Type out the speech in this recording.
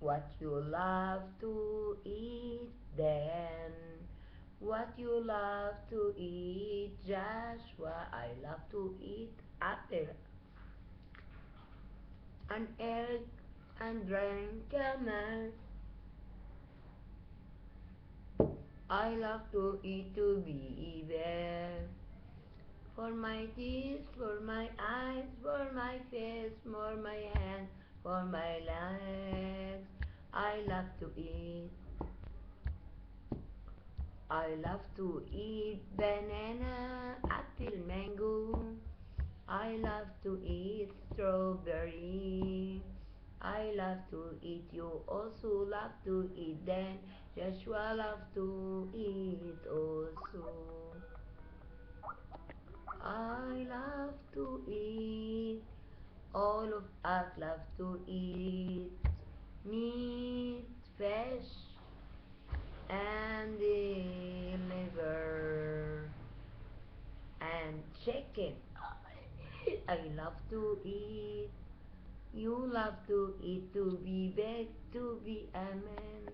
What you love to eat then? What you love to eat, Joshua? I love to eat apple and egg and drink milk. I love to eat to be there. For my teeth, for my eyes, for my face, for my hands, for my legs. I love to eat. I love to eat banana, apple, mango. I love to eat strawberry. I love to eat. You also love to eat. Then Joshua love to eat also. I love to eat. All of us love to eat meat, fish, and the liver and chicken. I love to eat. You love to eat to be big, to be a man.